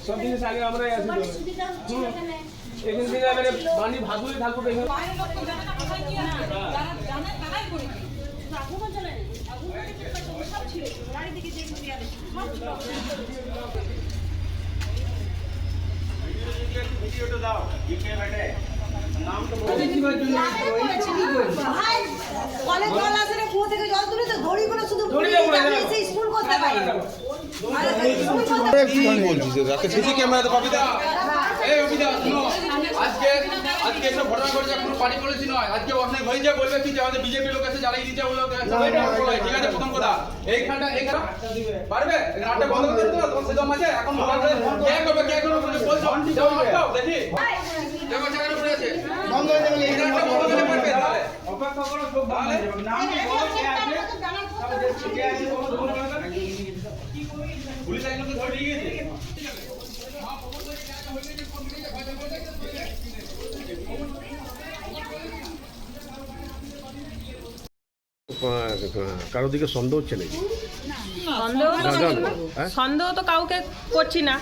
সব জিনিস আগে আমরাই আছি এখান থেকে মানে পানি ভাদুরে থাকবো এখানে ভিডিওটা দাও কে बैठे নাম তো বলে কিবার জন্য কলেজ জল আসে না কুয়ো থেকে জল তুলে তো দড়ি করে শুধু দড়ি যাচ্ছে স্কুল করতে পারে কি বলছিস রাতে সিসি ক্যামেরাতে পাবি দা এই অবিদা শুনো আজকে এসব ঘটনা ঘটেছে কোনো পার্টি পলিসি নয় আজকে ওখানে হয়ে যায় বলবে কি যে আমাদের বিজেপি লোক আছে জ্বালিয়ে দিচ্ছে ওগুলো ঠিক আছে প্রথম কথা এইখানটা পারবে রাতটা বন্ধ করে দিতে তোমার সেদম আছে এখন কে করবে বলছো দেখি দেখো জায়গাটা পড়ে আছে বন্ধ হয়ে যাবে এই রাতটা বন্ধ করে পারবে তাহলে অপেক্ষা করো সব বন্ধ হয়ে যাবে নাম কি বলো কে আছে কে আছে বলো ধরে বলো পুলিশ আইলো তো ধরে নিয়ে গেছে কারোর দিকে সন্দেহ হচ্ছে নাকি? সন্দেহ তো কাউকে করছি না,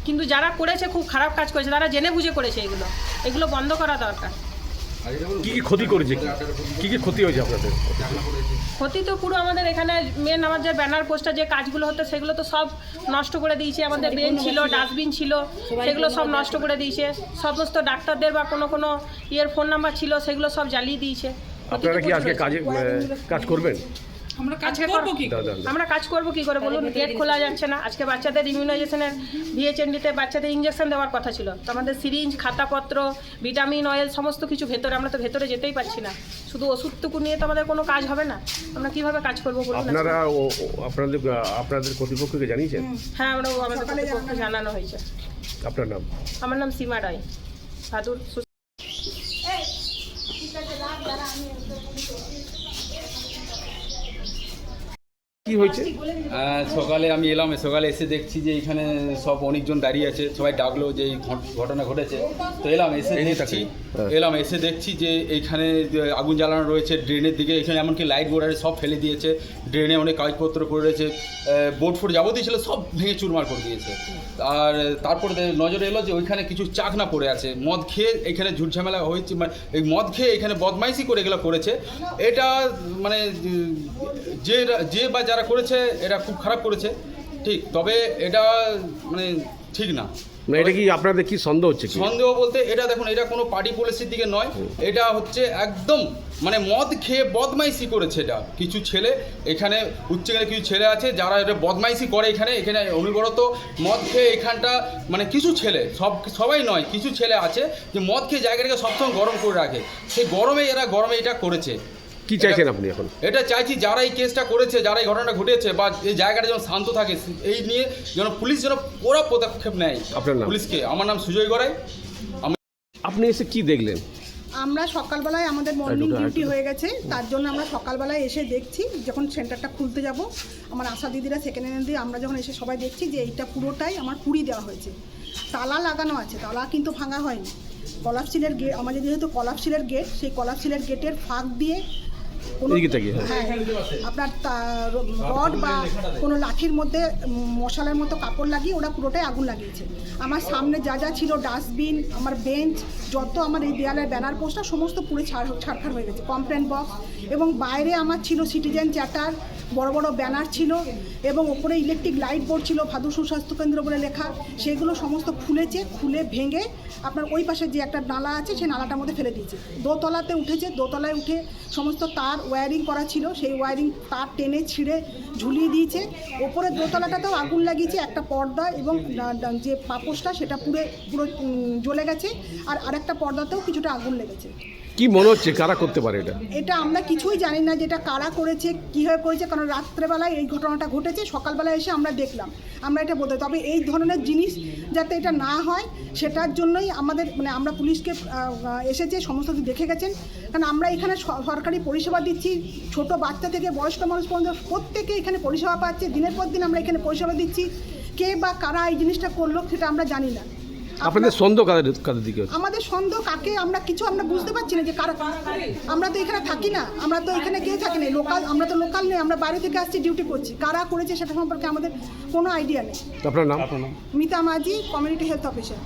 কিন্তু যারা করেছে খুব খারাপ কাজ করেছে, তারা জেনে বুঝে করেছে। এগুলো বন্ধ করা দরকার। কি কি ক্ষতি করেছে, কি কি ক্ষতি হয়েছে আপনাদের? ক্ষতি তো পুরো আমাদের এখানে মেন আমাদের ব্যানার পোস্টার যে কাজগুলো হতো সেগুলো তো সব নষ্ট করে দিয়েছে। আমাদের বেঞ্চ ছিল, ডাস্টবিন ছিল, সেগুলো সব নষ্ট করে দিয়েছে। সমস্ত ডাক্তারদের বা কোনো ইয়ের ফোন নাম্বার ছিল সেগুলো সব জ্বালিয়ে দিয়েছে। আপনারা কি আজকে কাজ করবেন? আমরা কাজ করব কি করে বলুন? গেট খোলা যাচ্ছে না। আজকে বাচ্চাদের ইমিউনাইজেশনের ভিএচএনডিতে বাচ্চাদের ইঞ্জেকশন দেওয়ার কথা ছিল, তো আমাদের সিরিঞ্জ, খাতাপত্র, ভিটামিন, অয়েল সমস্ত কিছু ভেতরে, আমরা তো ভেতরে যেতেই পারছি না। শুধু ওষুধটুকু নিয়ে তো আমাদের কোনো কাজ হবে না। আমরা কিভাবে কাজ করবো বলুন? আপনারা আপনাদের কর্তৃপক্ষকে জানিয়েছেন? হ্যাঁ, আমরা আমাদের কর্তৃপক্ষকে জানানো হয়েছে। আপনার নাম? আমার নাম সীমা রায়, ভাদুর। কি হয়েছে? সকালে আমি এলাম, সকালে এসে দেখছি যে এখানে সব অনেকজন দাঁড়িয়ে আছে, সবাই ডাকলো যে এই ঘটনা ঘটেছে। তো এলাম এসে দেখছি যে এইখানে আগুন জ্বালানো রয়েছে ড্রেনের দিকে। এখানে এমনকি লাইট বোর্ডারে সব ফেলে দিয়েছে, ড্রেনে অনেক কাগজপত্র পড়ে রয়েছে, বোর্ড ফোর্ড যাবতীয় ছিল সব ভেঙে চুরমার করে দিয়েছে। আর তারপরে নজরে এলো যে ওইখানে কিছু চাকনা পড়ে আছে, মদ খেয়ে এখানে ঝুটঝামেলা হয়েছে, মানে এই মদ খেয়ে এখানে বদমাইশি করে এগুলো করেছে। এটা মানে যে বা যারা করেছে এটা খুব খারাপ করেছে, ঠিক। তবে এটা মানে ঠিক না। এটা কি আপনাদের কি সন্দেহ হচ্ছে? সন্দেহ বলতে এটা দেখুন, এটা কোনো পার্টি পলিসির দিকে নয়, এটা হচ্ছে একদম মানে মদ খেয়ে বদমাইশি করেছে। এটা কিছু ছেলে এখানে উচ্চগেলে কিছু ছেলে আছে যারা এটা বদমাইশি করে এখানে অনবরত মদ খেয়ে এখানটা, মানে কিছু ছেলে, সবাই নয়, কিছু ছেলে আছে যে মদ খেয়ে জায়গাটাকে সবসময় গরম করে রাখে। সেই গরমে এটা করেছে। কি চাইছেন আপনি এখন? এটা চাইছি যারা এই কেসটা করেছে, যারা এই ঘটনাটা ঘটেছে, বা এই জায়গাটা যেন শান্ত থাকে, এই নিয়ে যেন পুলিশ যেন ওরা পদক্ষেপ নেয়। আপনার নাম? পুলিশকে। আমার নাম সুজয় গড়াই। আপনি এসে কি দেখলেন? আমরা সকালবেলায় আমাদের মর্নিং ডিউটি হয়ে গেছে, তার জন্য আমরা সকালবেলায় এসে দেখছি, যখন সেন্টারটা খুলতে যাব আমার আশা দিদিরা, সেকেন্ড হ্যান্ড দিয়ে আমরা যখন এসে সবাই দেখছি যে এইটা পুরোটাই আমার পুড়ি দেওয়া হয়েছে। তালা লাগানো আছে, তালা কিন্তু ভাঙা হয়নি। কলাপসিলের গেট, আমাদের যেহেতু কলাপসিলের গেট, সেই কলাপসিলের গেটের ফাঁক দিয়ে আপনার রড বা কোনো লাঠির মধ্যে মশালের মতো কাপড় লাগিয়ে ওরা পুরোটাই আগুন লাগিয়েছে। আমার সামনে যা ছিল, ডাস্টবিন, আমার বেঞ্চ, যত আমার এই দেয়ালের ব্যানার পোস্টার সমস্ত পুরো ছাড়খাড় হয়ে গেছে। কমপ্লেন বক্স এবং বাইরে আমার ছিল সিটিজেন চ্যাটার, বড় বড় ব্যানার ছিল এবং ওপরে ইলেকট্রিক লাইট বোর্ড ছিল ভাদুর সুস্বাস্থ্য কেন্দ্র বলে লেখা। সেগুলো সমস্ত খুলে ভেঙে আপনার ওই পাশে যে একটা নালা আছে সেই নালাটার মধ্যে ফেলে দিয়েছে। দোতলাতে উঠেছে, দোতলায় উঠে সমস্ত তার ওয়্যারিং করা ছিল, সেই ওয়্যারিং তার টেনে ছিঁড়ে ঝুলিয়ে দিয়েছে। ওপরের দোতলাটাতেও আগুন লাগিয়েছে, একটা পর্দা এবং যে পাপোশটা সেটা পুরো জ্বলে গেছে, আর আরেকটা পর্দাতেও কিছুটা আগুন লেগেছে। কি মনে হচ্ছে কারা করতে পারে এটা আমরা কিছুই জানি না যেটা কারা করেছে, কীভাবে করেছে, কারণ রাত্রেবেলায় এই ঘটনাটা ঘটেছে, সকালবেলায় এসে আমরা দেখলাম। আমরা এটা বলতে, তবে এই ধরনের জিনিস যাতে এটা না হয় সেটার জন্যই আমাদের আমরা পুলিশকে এসেছে, সমস্ত কিছু দেখে গেছেন। কারণ আমরা এখানে সরকারি পরিষেবা দিচ্ছি, ছোট বাচ্চা থেকে বয়স্ক মানুষ পর্যন্ত প্রত্যেকে এখানে পরিষেবা পাচ্ছে। দিনের পর দিন আমরা এখানে পরিষেবা দিচ্ছি। কে বা কারা এই জিনিসটা করলো সেটা আমরা জানি না। আপনাদের সন্দেহ কাদের দিকে হচ্ছে? আমাদের সন্দেহ কাকে আমরা বুঝতে পারছি না যে কারা। আমরা তো এখানে থাকি না, আমরা তো এখানে গিয়ে থাকি না, আমরা তো লোকাল নেই, আমরা বাইরে থেকে আসছি, ডিউটি করছি। কারা করেছে সেটা সম্পর্কে আমাদের কোনো আইডিয়া নেই। আপনার নাম? মিতা মাঝি, কমিউনিটি হেলথ অফিসার।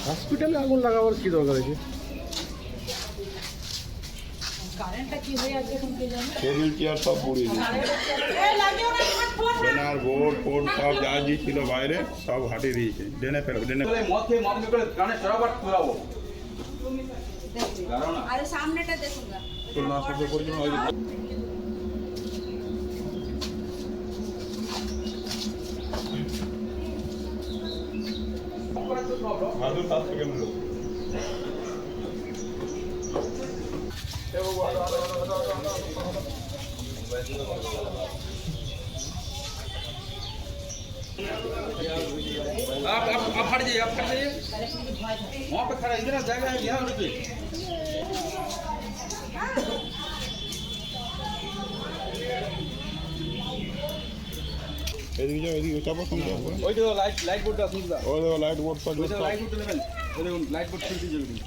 হসপিটালে আগুন লাগাবার কি দরকার আছে? টেবিল চেয়ার সব পুড়িয়ে দিয়েছে, ব্যানার বোর্ড ফোর্ড সব যা যা ছিল বাইরে সব হাটিয়ে দিয়েছে, ডেনে ফেলো ডেনে। মদ খেয়ে মদ করে কানে সরাবার ঘোরাবো। আরে সামনেটা দেখুন না। খুলনা শব্দ পরিজন হয় মাদুর তার থেকে মিলো आप हट जाइए, आप हट जाइए। वहाँ पे खड़ा इधर जगह है, यहाँ रुकिए। এদিকে যাও, এদিকে চাপো শুনতে ওই দেখো লাইট বোর্ডটা শুনতে দাও। ওই দেখো লাইট বোর্ড সব ওই দেখো লাইট বোর্ড নেবেন, ওই দেখুন লাইট বোর্ড শুনতে যাবেন।